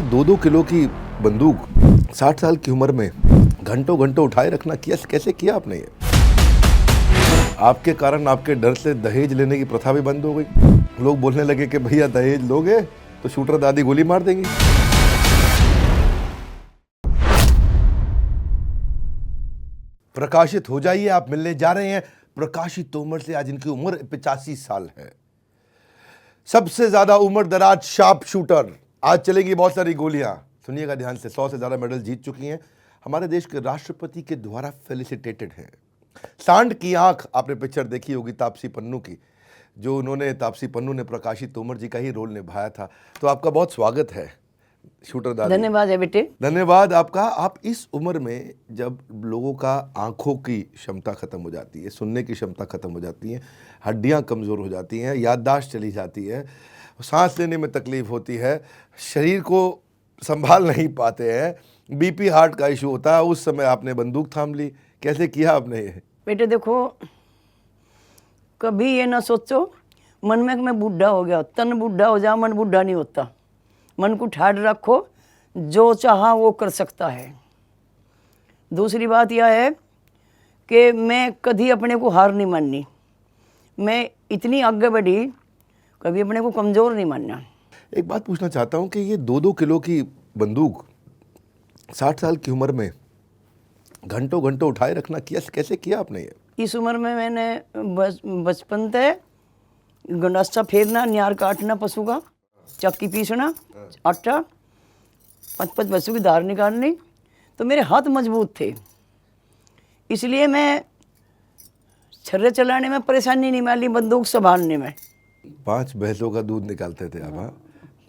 2-2 kilo की बंदूक 60 साल की उम्र में घंटों घंटों उठाए रखना कैसे किया आपने ये? आपके कारण, आपके डर से दहेज लेने की प्रथा भी बंद हो गई। लोग बोलने लगे कि भैया दहेज लोगे तो शूटर दादी गोली मार देंगी। प्रकाशित हो जाइए, आप मिलने जा रहे हैं प्रकाशित तोमर से। आज इनकी उम्र 85 साल है। सबसे ज्यादा उम्र दराज शार्प शूटर। आज चलेंगी बहुत सारी गोलियां, सुनिएगा ध्यान से। 100 से ज्यादा मेडल जीत चुकी हैं। हमारे देश के राष्ट्रपति के द्वारा फेलिसिटेटेड हैं। सांड की आंख, आपने पिक्चर देखी होगी तापसी पन्नू की, जो उन्होंने तापसी पन्नू ने प्रकाशित तोमर जी का ही रोल निभाया था। तो आपका बहुत स्वागत है शूटर दादी। धन्यवाद है बेटे। धन्यवाद आपका। आप इस उम्र में जब लोगों का आंखों की क्षमता खत्म हो जाती है, सुनने की क्षमता खत्म हो जाती है, हड्डियां कमज़ोर हो जाती हैं, याददाश्त चली जाती है, सांस लेने में तकलीफ होती है, शरीर को संभाल नहीं पाते हैं, बीपी हार्ट का इशू होता है, उस समय आपने बंदूक थाम ली। कैसे किया आपने ये? बेटे देखो, कभी ये ना सोचो मन में कि मैं बूढ़ा हो गया। तन बूढ़ा हो जा, मन बूढ़ा नहीं होता। मन को ठाड़ रखो, जो चाहा वो कर सकता है। दूसरी बात यह है कि मैं कभी अपने को हार नहीं माननी। मैं इतनी आगे बढ़ी, कभी अपने को कमज़ोर नहीं मानना। एक बात पूछना चाहता हूँ कि ये 2-2 किलो की बंदूक 60 साल की उम्र में घंटों घंटों उठाए रखना कैसे किया आपने ये? इस उम्र में मैंने बचपन से गंडासा फेरना, न्यार काटना पशु का, चक्की पीसना, आटा, 5-5 पशु की धार निकालनी, तो मेरे हाथ मजबूत थे। इसलिए मैं छर्रे चलाने में परेशानी नहीं मानी, बंदूक संभालने में। 5 भैंसों का दूध निकालते थे आप? हाँ,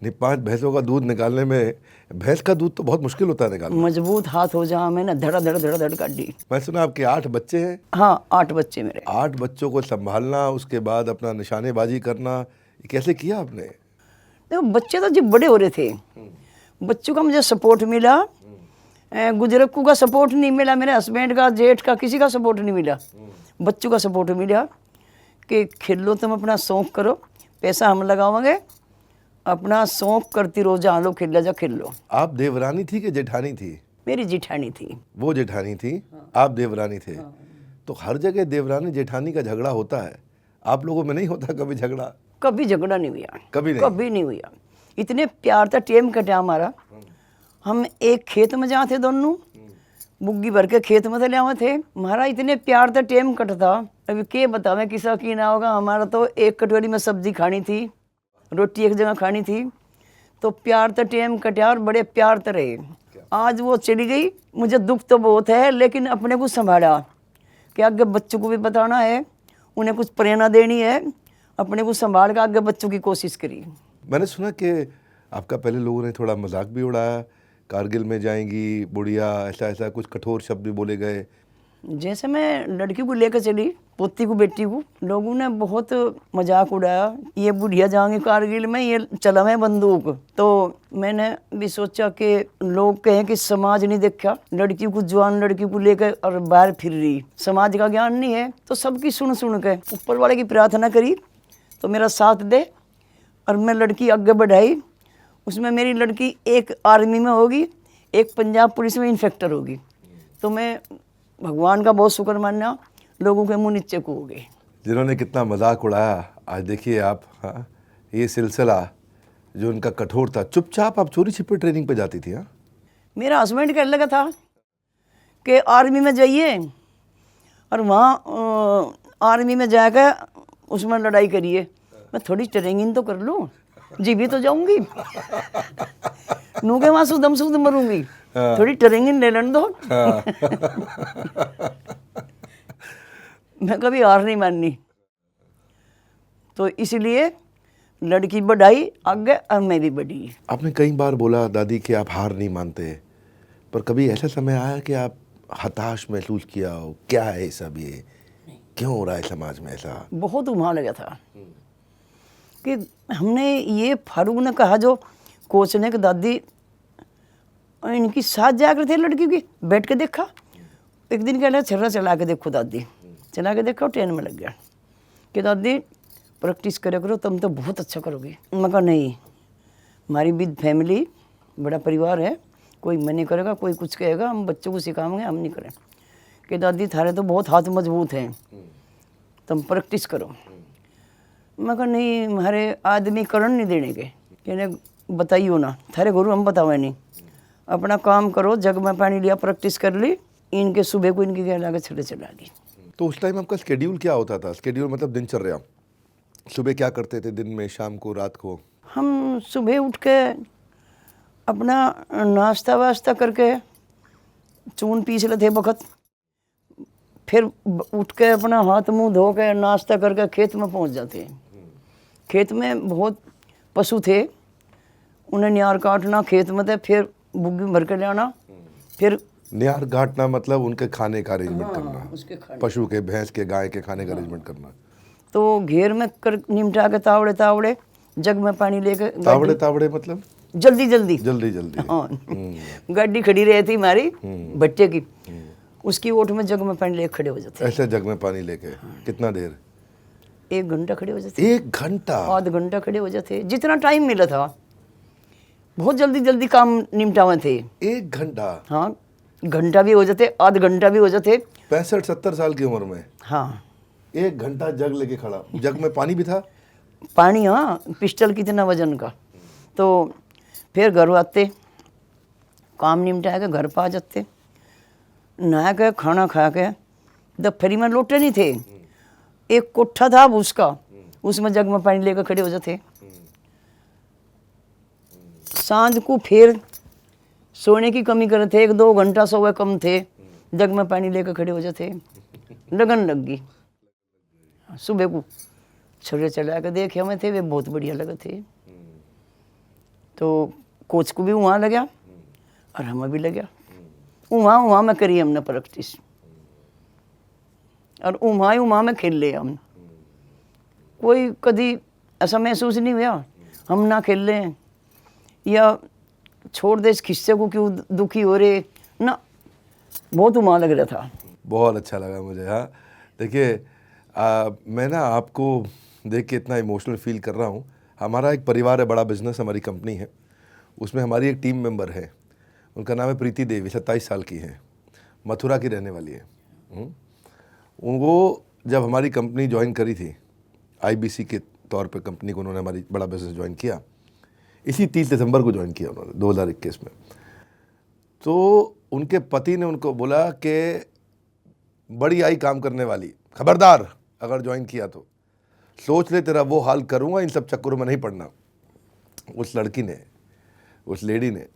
नहीं, 5 भैंसों का दूध निकालने में, भैंस का दूध तो बहुत मुश्किल होता है निकालना। मजबूत हाथ हो जा, मैंने धड़ा धड़ काट दी। मैं सुना आपके 8 बच्चे हैं? हाँ, 8 बच्चे मेरे। 8 बच्चों को संभालना, उसके बाद अपना निशानेबाजी करना, ये कैसे किया आपने? देखो, बच्चे तो जब बड़े हो रहे थे, बच्चों का मुझे सपोर्ट मिला। गुजरक्कू का सपोर्ट नहीं मिला, मेरे हस्बैंड का, जेठ का, किसी का सपोर्ट नहीं मिला। बच्चों का सपोर्ट मिला कि खेलो, तुम अपना शौक करो, पैसा हम लगाओगे, अपना शौक करती रहो, जहाँ लो खेल जा खेल लो। आप देवरानी थी कि जेठानी थी? मेरी जेठानी थी। वो जेठानी थी, आप देवरानी थे। तो हर जगह देवरानी जेठानी का झगड़ा होता है, आप लोगों में नहीं होता कभी झगड़ा? कभी झगड़ा नहीं हुआ, कभी नहीं हुआ। इतने प्यार था, टेम कटा हमारा। हम एक खेत में जहाँ थे दोनों, बुग्गी भर के खेत में ले आवे थे। हमारा इतने प्यार था, टेम कट था। अभी के बतावे किसा की ना होगा। हमारा तो एक कटोरी में सब्जी खानी थी, रोटी एक जगह खानी थी। तो प्यार तो टेम कटा और बड़े प्यार तो रहे। आज वो चली गई, मुझे दुख तो बहुत है, लेकिन अपने को संभाला कि आगे बच्चों को भी बताना है, उन्हें कुछ प्रेरणा देनी है, अपने को संभाल कर आगे बच्चों की कोशिश करी। मैंने सुना कि आपका पहले लोगों ने थोड़ा मजाक भी उड़ाया, कारगिल में जाएंगी बुढ़िया, ऐसा कुछ कठोर शब्द भी बोले गए। जैसे मैं लड़की को लेकर चली, पोती को, बेटी को, लोगों ने बहुत मजाक उड़ाया। ये बुढ़िया जाएंगे कारगिल में, ये चला है बंदूक। तो मैंने भी सोचा कि लोग कहें कि समाज नहीं देखा, लड़की को, जवान लड़की को लेकर और बाहर फिर रही, समाज का ज्ञान नहीं है। तो सबकी सुन के ऊपर वाले की प्रार्थना करी तो मेरा साथ दे, और मैं लड़की आगे बढ़ाई। उसमें मेरी लड़की एक आर्मी में होगी, एक पंजाब पुलिस में इंस्पेक्टर होगी। तो मैं भगवान का बहुत शुक्र मानना, लोगों के मुँह नीचे को हो गए जिन्होंने कितना मजाक उड़ाया। आज देखिए आप, हाँ, ये सिलसिला जो उनका कठोर था। चुपचाप आप चोरी छिपे ट्रेनिंग पे जाती थी? हाँ, मेरा हस्बैंड कहने लगा था कि आर्मी में जाइए और वहाँ आर्मी में जाकर उसमें लड़ाई करिए। मैं थोड़ी ट्रेनिंग तो कर लूँ, जी भी तो जाऊंगी, नू के वहाँ सुदम सुद मरूंगी, थोड़ी ट्रेनिंग ले लेने दो। मैं कभी हार नहीं माननी। तो इसलिए लड़की बढ़ाई आगे और मैं भी बढ़ी। आपने कई बार बोला दादी कि आप हार नहीं मानते, पर कभी ऐसा समय आया कि आप हताश महसूस किया हो? क्या है सब, ये क्यों हो रहा है समाज में ऐसा? बहुत उम्हा लगा था कि हमने ये फारूक ने कहा, जो कोच ने, कि दादी इनकी साथ जाकर थे लड़की की, बैठ के देखा। एक दिन कह रहा छर्रा चला के देखो दादी, चला के देखा, ट्रेन में लग गया कि दादी प्रैक्टिस करे करो, तुम तो बहुत अच्छा करोगे। मैं कहा नहीं, हमारी विद फैमिली बड़ा परिवार है, कोई मना करेगा, कोई कुछ कहेगा, हम बच्चों को सिखाएंगे, हम नहीं करें। कि दादी थारे तो बहुत हाथ मजबूत हैं, तुम प्रैक्टिस करो। मैं कहा नहीं, हमारे आदमी करण नहीं देने के, कहने बताइयो ना, थारे गुरु हम बतावे नहीं, अपना काम करो। जग में पानी लिया, प्रैक्टिस कर ली, इनके सुबह को इनकी गैर आगे छड़े चला दी। तो उस टाइम आपका शेड्यूल क्या होता था? शेड्यूल मतलब दिनचर्या, सुबह क्या करते थे, दिन में, शाम को, रात को? हम सुबह उठ के अपना नाश्ता वास्ता करके चून पीस लेते वक्त, फिर उठ के अपना हाथ मुंह धो के नाश्ता करके खेत में पहुंच जाते हैं। खेत में बहुत पशु थे, उन्हें न्यार काटना खेत में थे, फिर बुग्गी भर के लाना, फिर न्यार काटना मतलब उनके खाने का अरेंजमेंट करना, उसके खाने। पशु के, भैंस के, गाय के खाने का अरेंजमेंट करना। तो घेर में कर निमटा के तावड़े तावड़े जग में पानी लेके, तावड़े तावड़े मतलब जल्दी जल्दी जल्दी जल्दी। हाँ, गाड़ी खड़ी रहती हमारी भट्टे की, उसकी ओट में जग में पानी लेके खड़े हो जाते। ऐसे जग में पानी लेके कितना देर? 1 घंटा खड़े हो जाते, 1 घंटा, आध घंटा खड़े हो जाते, जितना टाइम मिला था। बहुत जल्दी जल्दी काम निपटावे थे। 1 घंटा? हाँ, घंटा भी हो जाते, आध घंटा भी हो जाते। 65-70 साल की उम्र में हाँ, 1 घंटा जग लेके खड़ा। जग में पानी भी था? पानी, हाँ, पिस्टल कितना वजन का। तो फिर घर आते, काम निपटा के घर पा जाते, नहा के खाना खा के, दोपहरी में लोटे नहीं थे, एक कोठा था उसका, उसमें जग में पानी लेकर खड़े हो जाते। सांझ को फिर सोने की कमी करे थे, 1-2 घंटा सोए कम थे, जग में पानी लेकर खड़े हो जाते। लगन लग गई। सुबह को छड़े चला के देखे हमें थे, वे बहुत बढ़िया लगे थे। तो कोच को भी वहाँ लगा और हमें भी लगा। वहाँ में करी हमने प्रैक्टिस, और वहाँ में खेल लिया हमने। कोई कभी ऐसा महसूस नहीं हुआ हम ना खेल लें या छोड़ दे इस किस्से को, क्यों दुखी हो रहे ना, बहुत वहाँ लग रहा था। बहुत अच्छा लगा मुझे। हाँ, देखिए, मैं ना आपको देख के इतना इमोशनल फील कर रहा हूँ। हमारा एक परिवार है, बड़ा बिजनेस, हमारी कंपनी है, उसमें हमारी एक टीम मेंबर है, उनका नाम है प्रीति देवी, 27 साल की है, मथुरा की रहने वाली है। उनको जब हमारी कंपनी ज्वाइन करी थी, IBC के तौर पे कंपनी को उन्होंने हमारी बड़ा बिजनेस ज्वाइन किया, इसी 30 दिसंबर को ज्वाइन किया उन्होंने 2021 में। तो उनके पति ने उनको बोला कि बड़ी आई काम करने वाली, खबरदार अगर ज्वाइन किया तो सोच ले, तेरा वो हाल करूँगा, इन सब चक्करों में नहीं पड़ना। उस लड़की ने, उस लेडी ने,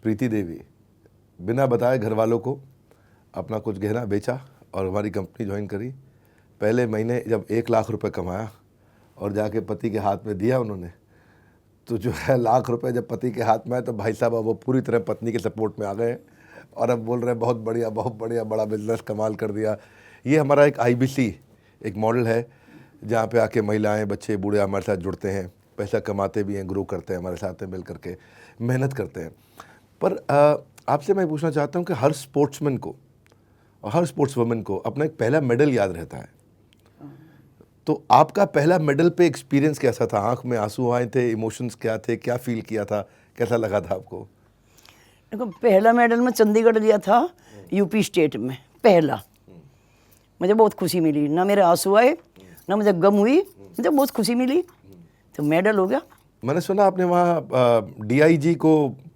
प्रीति देवी, बिना बताए घर वालों को अपना कुछ गहना बेचा और हमारी कंपनी ज्वाइन करी। पहले महीने जब 1 लाख रुपए कमाया और जाके पति के हाथ में दिया उन्होंने, तो जो है लाख रुपए जब पति के हाथ में आए तो भाई साहब वो पूरी तरह पत्नी के सपोर्ट में आ गए और अब बोल रहे हैं बहुत बढ़िया, बड़ा बिजनेस कमाल कर दिया। ये हमारा एक IBC एक मॉडल है जहाँ पे आके महिलाएं, बच्चे, बूढ़े हमारे साथ जुड़ते हैं, पैसा कमाते भी हैं, ग्रो करते हैं, हमारे साथ मिल करके मेहनत करते हैं। पर आपसे मैं पूछना चाहता हूँ कि हर स्पोर्ट्समैन को और हर स्पोर्ट्स वुमेन को अपना एक पहला मेडल याद रहता है, तो आपका पहला मेडल पे एक्सपीरियंस कैसा था? आंख में आंसू आए थे, इमोशंस क्या थे, क्या फील किया था, कैसा लगा था आपको? देखो, पहला मेडल मैं चंडीगढ़ लिया था, यूपी स्टेट में पहला। मुझे बहुत खुशी मिली, ना मेरे आंसू आए ना मुझे गम हुई, मुझे बहुत खुशी मिली, तो मेडल हो गया। मैंने सुना आपने वहाँ DIG को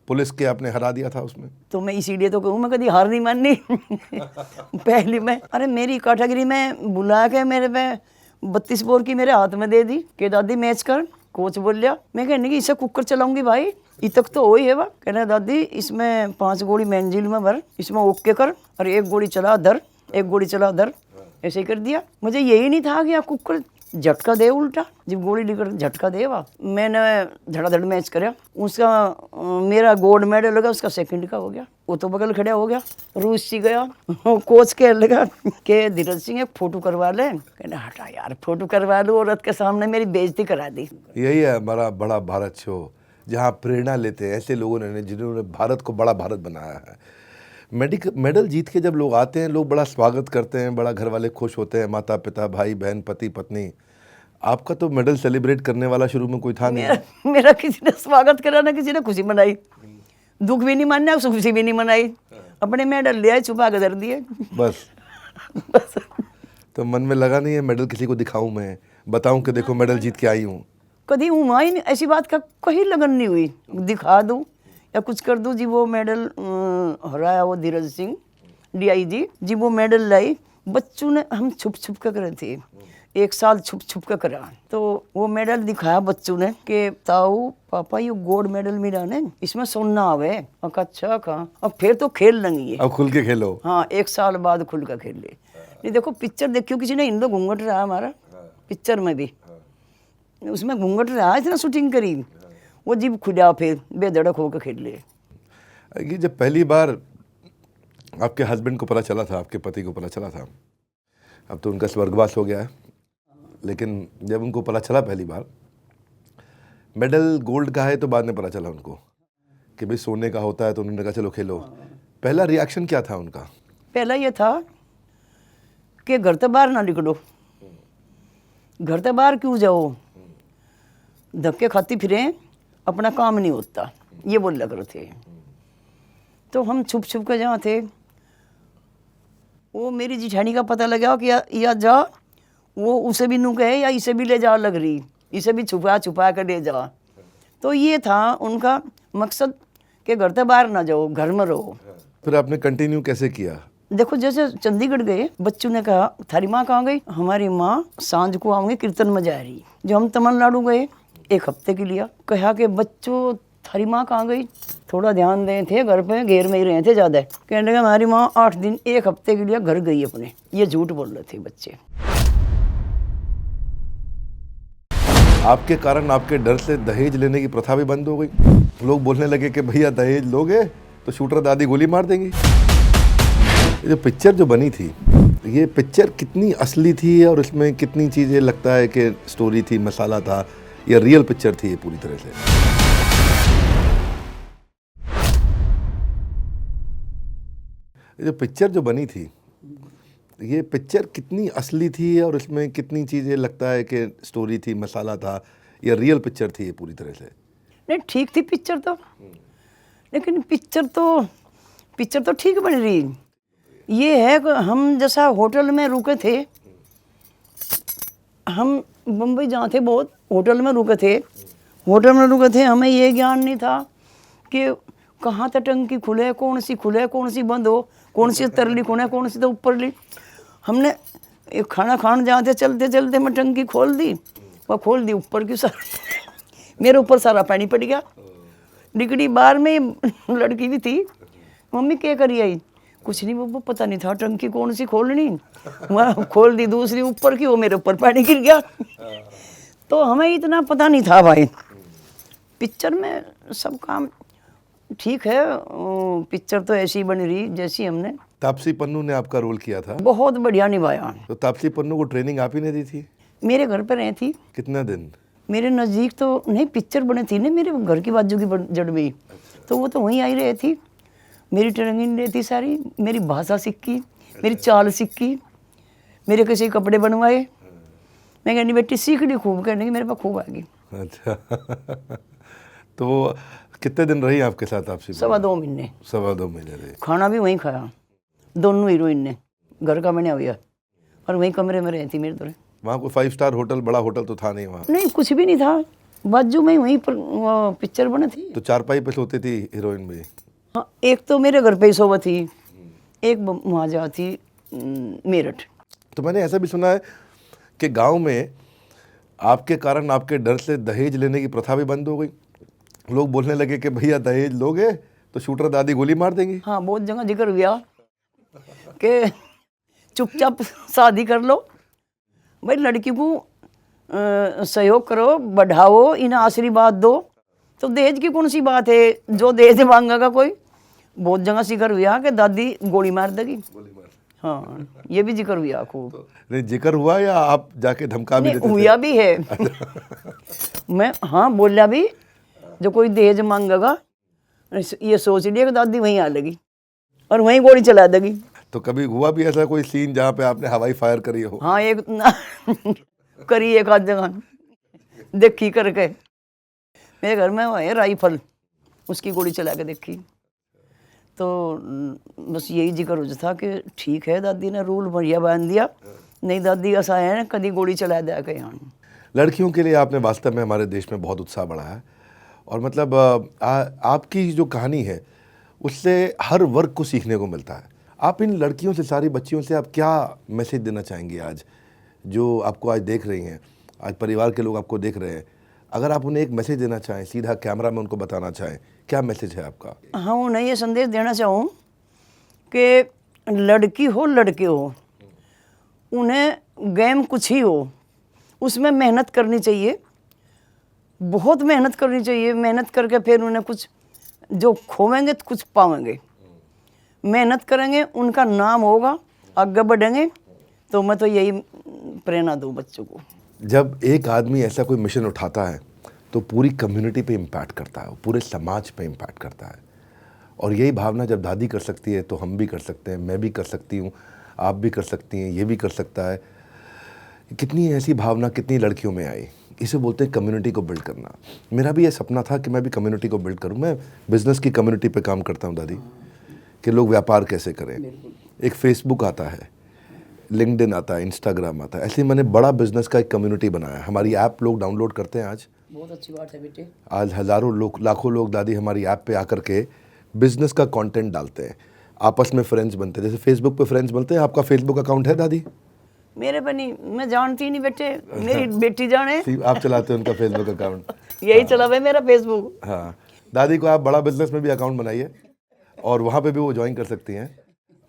पुलिस के आपने हरा दिया था उसमें। तो मैं इसीलिए तो कहूँ, मैं कभी हार नहीं माननी। पहली में, अरे मेरी कैटेगरी में बुला के मेरे पे 32 बोर की मेरे हाथ में दे दी कि दादी मैच कर। कोच बोल लिया, मैं कहने की इसे कुकर चलाऊंगी भाई, ये तक तो हो ही है। वह कहना दादी इसमें 5 गोली मंजिल में भर, इसमें ओके कर, और 1 गोली चला धर, 1 गोली चला धर, ऐसे ही कर दिया। मुझे यही नहीं था कि आप कुकर झटका दे, उल्टा जब गोली लेकर झटका दे। वाह, मैंने धड़ाधड़ मैच कराया, उसका मेरा गोल्ड मेडल लगा, उसका सेकंड का हो गया। वो तो बगल खड़ा हो गया, रूस सी गया। कोच कह लगा कि धीरज सिंह एक फोटो करवा ले, कहना हटा यार फोटो करवा लो, औरत के सामने मेरी बेइज्जती करा दी। यही है हमारा बड़ा भारत शो, जहाँ प्रेरणा लेते हैं ऐसे लोगों ने जिन्होंने भारत को बड़ा भारत बनाया है। मेडल जीत के जब लोग आते हैं, लोग बड़ा स्वागत करते हैं, बड़ा घर वाले खुश होते हैं, माता पिता, भाई बहन, पति पत्नी। आपका तो मेडल सेलिब्रेट करने वाला शुरू में कोई था नहीं? मेरा किसी ने स्वागत करा ना किसी ने खुशी मनाई। दुख भी नहीं मानना, खुशी भी नहीं मनाई, अपने मेडल ले आए, छुपा के धर दिए। बस बस तो मन में लगा नहीं है मेडल किसी को दिखाऊं, मैं बताऊं कि देखो मेडल जीत के आई हूँ? कभी हुआ ही नहीं, ऐसी बात का कहीं लगन नहीं हुई दिखा दूं या कुछ कर दूं। जी वो मेडल हराया वो धीरज सिंह DIG जी, वो मेडल लाई बच्चों ने, हम छुप छुप कर करे थे, 1 साल छुप छुप कर करा। तो वो मेडल दिखाया बच्चों ने कि ताऊ पापा ये गोल्ड मेडल मिला ने, इसमें सोना आवे। अच्छा कहा, अब फिर तो खेल लेंगे, अब खुल के खेलो। हाँ 1 साल बाद खुल कर खेल ले। नहीं देखो पिक्चर देखियो, किसी ने इंदो घूंघट रहा हमारा पिक्चर में भी, उसमें घूंघट रहा, इतना शूटिंग करी, वो जीव खुदा फिर बेधड़क होकर खेल ले। ये जब पहली बार आपके हस्बैंड को पता चला था, आपके पति को पता चला था, अब तो उनका स्वर्गवास हो गया है, लेकिन जब उनको पता चला पहली बार मेडल गोल्ड का है, तो बाद में पता चला उनको कि भाई सोने का होता है, तो उन्होंने कहा चलो खेलो। पहला रिएक्शन क्या था उनका? पहला ये था कि घर से बाहर ना निकलो, घर से बाहर क्यों जाओ, धक्के खाती फिरें, अपना काम नहीं होता, ये बोल लग रहे थे। तो हम छुप छुप के जहाँ थे, वो मेरी जिठानी का पता लगा कि या जा, वो उसे भी नू कहे या इसे भी ले जा लग रही, इसे भी छुपा छुपा कर ले जा। तो ये था उनका मकसद कि घर से बाहर ना जाओ, घर में रहो। फिर आपने कंटिन्यू कैसे किया? देखो जैसे चंडीगढ़ गए, बच्चों ने कहा थारी माँ कहाँ गई? हमारी माँ सांझ को आऊँगी, कीर्तन में जा रही। जब हम तमिलनाडु गए 1 हफ्ते के लिए, कहा कि बच्चों थारी माँ कहाँ गई? थोड़ा ध्यान दें थे, घर पे घेर में ही रहे थे ज़्यादा। कहने लगे हमारी माँ 8 दिन 1 हफ्ते के लिए घर गई अपने। ये झूठ बोल रहे थे बच्चे। आपके कारण, आपके डर से दहेज लेने की प्रथा भी बंद हो गई। लोग बोलने लगे कि भैया दहेज लोगे तो शूटर दादी गोली मार देंगी। ये जो पिक्चर जो बनी थी, ये पिक्चर कितनी असली थी और इसमें कितनी चीज़ें लगता है कि स्टोरी थी, मसाला था, या रियल पिक्चर थी ये पूरी तरह से? ये जो पिक्चर जो बनी थी, ये पिक्चर कितनी असली थी और इसमें कितनी चीज़ें लगता है कि स्टोरी थी, मसाला था, या रियल पिक्चर थी ये पूरी तरह से? नहीं ठीक थी पिक्चर तो, लेकिन पिक्चर तो ठीक बन रही। ये है कि हम जैसा होटल में रुके थे, हम बम्बई जहाँ थे बहुत होटल में रुके थे, हमें ये ज्ञान नहीं था कि कहाँ तक टंकी खुले, कौन सी बंद हो, कौन सी तरली खुले, कौन सी तो ऊपर ली। हमने एक खाना खाने जाते चलते चलते मैं टंकी खोल दी, वह खोल दी ऊपर की, सारा मेरे ऊपर सारा पानी पड़ गया। डिगड़ी बार में लड़की भी थी, मम्मी क्या करी आई? कुछ नहीं वो पता नहीं था टंकी कौन सी खोलनी, वह खोल दी दूसरी ऊपर की, वो मेरे ऊपर पानी गिर गया। तो हमें इतना पता नहीं था भाई। पिक्चर में सब काम ठीक है, पिक्चर तो ऐसी बन रही जैसी हमने। तापसी पन्नू ने आपका रोल किया था, बहुत बढ़िया निभाया। तो तापसी पन्नू को ट्रेनिंग आप ही ने दी थी? मेरे घर पर रही थी। कितना दिन? मेरे नज़दीक तो नहीं, पिक्चर बनी थी ना मेरे घर की बाजू की जड़ में, तो वो तो वहीं आई रही थी। मेरी ट्रेनिंग रहती सारी, मेरी भाषा सीखी, मेरी चाल सीखी, मेरे किसी कपड़े बनवाए। मैं कहनी बेटी सीख ली खूब, कहने की मेरे पास खूब आएगी। अच्छा तो कितने दिन रही आपके साथ आपसी? 2.25 महीने। 2.25 महीने रहे। खाना भी वहीं खाया, दोनों हीरोइन ने, घर का बना हुआ, और वहीं कमरे में रहती मेरे तरह। वहाँ कोई 5 स्टार होटल, बड़ा होटल तो था नहीं वहाँ? नहीं कुछ भी नहीं था, बाजू में वहीं पर पिक्चर बनी थी। तो चारपाई पे सोती थी हीरोइन भी? हाँ, एक तो मेरे घर पे ही सोबत थी, एक वहाँ जहाँ थी मेरठ। तो मैंने ऐसा भी सुना है कि गांव में आपके कारण, आपके डर से दहेज लेने की प्रथा भी बंद हो गई। लोग बोलने लगे कि भैया दहेज लोगे तो शूटर दादी गोली मार देंगी। हाँ बहुत जगह जिक्र हुआ कि चुपचाप शादी कर लो भाई, लड़की को सहयोग करो, बढ़ाओ, इन्हें आशीर्वाद दो, तो दहेज की कौन सी बात है, जो दहेज मांगेगा कोई। बहुत जगह जिक्र हुआ कि दादी गोली मार देगी। हाँ ये भी जिक्र हुआ खूब। नहीं जिक्र हुआ या आप जाके धमका भी देते थे? हुआ भी है मैं हाँ बोला भी, जो कोई दहेज मांगेगा ये सोच लिया कि दादी वहीं आ लगी और वहीं गोली चला देगी। तो कभी हुआ भी ऐसा कोई सीन जहाँ पे आपने हवाई फायर करी हो? हाँ एक करी, एक आध जगह देखी करके। मेरे घर में वो है राइफल, उसकी गोली चला के देखी। तो बस यही जिक्र हो था कि ठीक है दादी ने रूल बढ़िया बांध दिया, नहीं दादी ऐसा है ना कभी गोली चला दिया के यहाँ। लड़कियों के लिए आपने वास्तव में हमारे देश में बहुत उत्साह बढ़ाया है और मतलब आपकी जो कहानी है उससे हर वर्ग को सीखने को मिलता है। आप इन लड़कियों से, सारी बच्चियों से आप क्या मैसेज देना चाहेंगे आज, जो आपको आज देख रही हैं, आज परिवार के लोग आपको देख रहे हैं, अगर आप उन्हें एक मैसेज देना चाहें, सीधा कैमरा में उनको बताना चाहें, क्या मैसेज है आपका? हाँ, उन्हें ये संदेश देना चाहूँ कि लड़की हो लड़के हो, उन्हें गेम कुछ ही हो, उसमें मेहनत करनी चाहिए, बहुत मेहनत करनी चाहिए। मेहनत करके फिर उन्हें कुछ जो खोवेंगे तो कुछ पावेंगे। मेहनत करेंगे उनका नाम होगा, आगे बढ़ेंगे। तो मैं तो यही प्रेरणा दूँ बच्चों को। जब एक आदमी ऐसा कोई मिशन उठाता है तो पूरी कम्युनिटी पे इम्पैक्ट करता है, पूरे समाज पे इम्पैक्ट करता है। और यही भावना जब दादी कर सकती है तो हम भी कर सकते हैं, मैं भी कर सकती हूँ, आप भी कर सकती हैं, ये भी कर सकता है। कितनी ऐसी भावना कितनी लड़कियों में आई, इसे बोलते हैं कम्युनिटी को बिल्ड करना। मेरा भी ये सपना था कि मैं भी कम्युनिटी को बिल्ड करूँ। मैं बिज़नेस की कम्युनिटी पे काम करता हूँ दादी, कि लोग व्यापार कैसे करें। एक फेसबुक आता है, लिंक्डइन आता है, इंस्टाग्राम आता है, ऐसे ही मैंने बड़ा बिजनेस का एक कम्युनिटी बनाया। हमारी ऐप लोग डाउनलोड करते हैं आज, बहुत अच्छी बात है बेटे। आज हज़ारों लोग, लाखों लोग दादी हमारी ऐप पे आकर के बिजनेस का कंटेंट डालते हैं, आपस में फ्रेंड्स बनते हैं। जैसे फेसबुक पे फ्रेंड्स बनते हैं, आपका फेसबुक अकाउंट है दादी? मेरे पे नहीं, मैं जानती नहीं बेटे, मेरी बेटी जाने। आप चलाते हैं उनका फेसबुक अकाउंट? यही चला हुआ है मेरा फेसबुक। हाँ, दादी को आप बड़ा बिजनेस में भी अकाउंट बनाइए और वहाँ पे भी वो ज्वाइन कर सकती हैं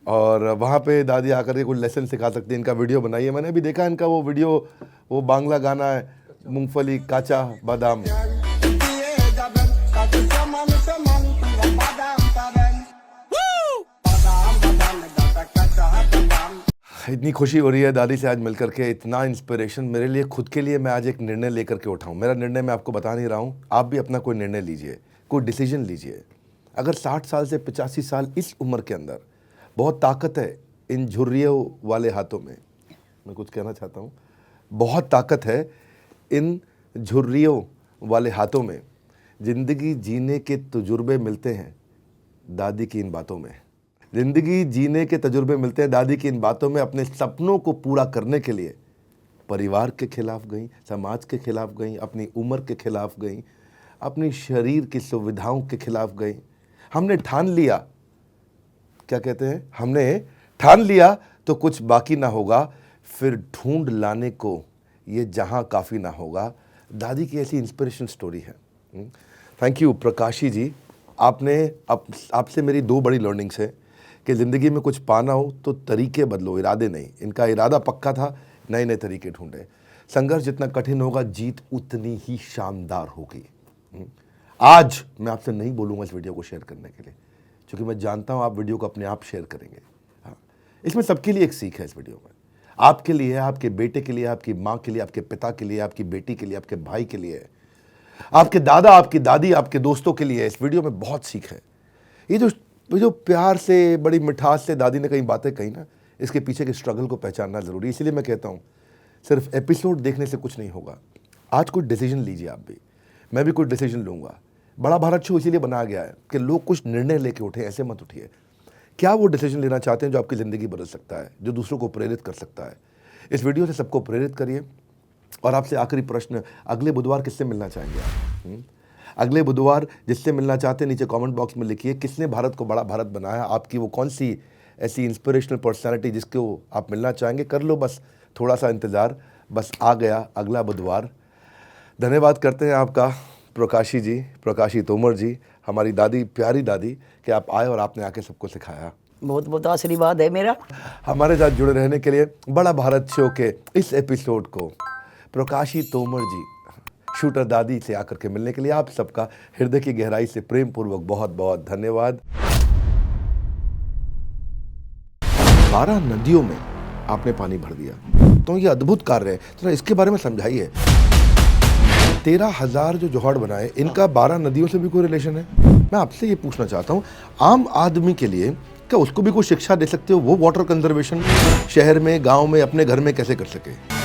और वहाँ पे दादी आकर के कुछ लेसन सिखा सकती हैं। इनका वीडियो बनाइए, मैंने अभी देखा इनका वो वीडियो, वो बांग्ला गाना है, मूंगफली काचा बादाम। इतनी खुशी हो रही है दादी से आज मिलकर के, इतना इंस्पिरेशन मेरे लिए, खुद के लिए मैं आज एक निर्णय लेकर के उठाऊं। मेरा निर्णय मैं आपको बता नहीं रहा हूं, आप भी अपना कोई निर्णय लीजिए, कोई डिसीजन लीजिए। अगर 60 साल से 85 साल इस उम्र के अंदर बहुत ताकत है इन झुर्रियों वाले हाथों में, मैं कुछ कहना चाहता हूँ, बहुत ताकत है इन झुर्रियों वाले हाथों में। ज़िंदगी जीने के तजुर्बे मिलते हैं दादी की इन बातों में, ज़िंदगी जीने के तजुर्बे मिलते हैं दादी की इन बातों में। अपने सपनों को पूरा करने के लिए परिवार के खिलाफ गई, समाज के खिलाफ गई, अपनी उम्र के खिलाफ गई, अपनी शरीर की सुविधाओं के खिलाफ गई। हमने ठान लिया, क्या कहते हैं, हमने ठान लिया तो कुछ बाकी ना होगा, फिर ढूंढ लाने को ये जहां काफ़ी ना होगा। दादी की ऐसी इंस्पिरेशन स्टोरी है। थैंक यू प्रकाशी जी। आपने आपसे मेरी 2 बड़ी लर्निंग्स है कि ज़िंदगी में कुछ पाना हो तो तरीके बदलो, इरादे नहीं। इनका इरादा पक्का था, नए नए तरीके ढूंढे। संघर्ष जितना कठिन होगा, जीत उतनी ही शानदार होगी। आज मैं आपसे नहीं बोलूँगा इस वीडियो को शेयर करने के लिए, क्योंकि मैं जानता हूँ आप वीडियो को अपने आप शेयर करेंगे। हाँ, इसमें सबके लिए एक सीख है इस वीडियो में, आपके लिए है, आपके बेटे के लिए, आपकी माँ के लिए, आपके पिता के लिए, आपकी बेटी के लिए, आपके भाई के लिए, आपके दादा, आपकी दादी, आपके दोस्तों के लिए। इस वीडियो में बहुत सीख है। ये जो प्यार से, बड़ी मिठास से दादी ने कई बातें कही ना, इसके पीछे के स्ट्रगल को पहचानना ज़रूरी है। इसलिए मैं कहता हूँ सिर्फ एपिसोड देखने से कुछ नहीं होगा। आज कोई डिसीजन लीजिए, आप भी, मैं भी कोई डिसीजन लूँगा। बड़ा भारत शो इसीलिए बनाया गया है कि लोग कुछ निर्णय लेके उठे, ऐसे मत उठिए। क्या वो डिसीजन लेना चाहते हैं जो आपकी ज़िंदगी बदल सकता है, जो दूसरों को प्रेरित कर सकता है। इस वीडियो से सबको प्रेरित करिए। और आपसे आखिरी प्रश्न, अगले बुधवार किससे मिलना चाहेंगे आप? अगले बुधवार जिससे मिलना चाहते हैं नीचे कमेंट बॉक्स में लिखिए। किसने भारत को बड़ा भारत बनाया? आपकी वो कौन सी ऐसी इंस्पिरेशनल पर्सनालिटी जिसको आप मिलना चाहेंगे? कर लो बस थोड़ा सा इंतज़ार, बस आ गया अगला बुधवार। धन्यवाद करते हैं आपका प्रकाशी जी, प्रकाशी तोमर जी, हमारी दादी, प्यारी दादी, कि आप आए और आपने आके सबको सिखाया। बहुत बहुत आशीर्वाद है मेरा। हमारे साथ जुड़े रहने के लिए बड़ा भारत शो के इस एपिसोड को प्रकाशी तोमर जी, शूटर दादी से आकर के मिलने के लिए आप सबका हृदय की गहराई से प्रेम पूर्वक बहुत बहुत धन्यवाद। 12 नदियों में आपने पानी भर दिया, तो ये अद्भुत कार्य है, तो इसके बारे में समझाइए। 13,000 जो जोहड़ बनाए, इनका 12 नदियों से भी कोई रिलेशन है? मैं आपसे ये पूछना चाहता हूँ, आम आदमी के लिए क्या उसको भी कोई शिक्षा दे सकते हो, वो वाटर कंजर्वेशन शहर में, गांव में, अपने घर में कैसे कर सके?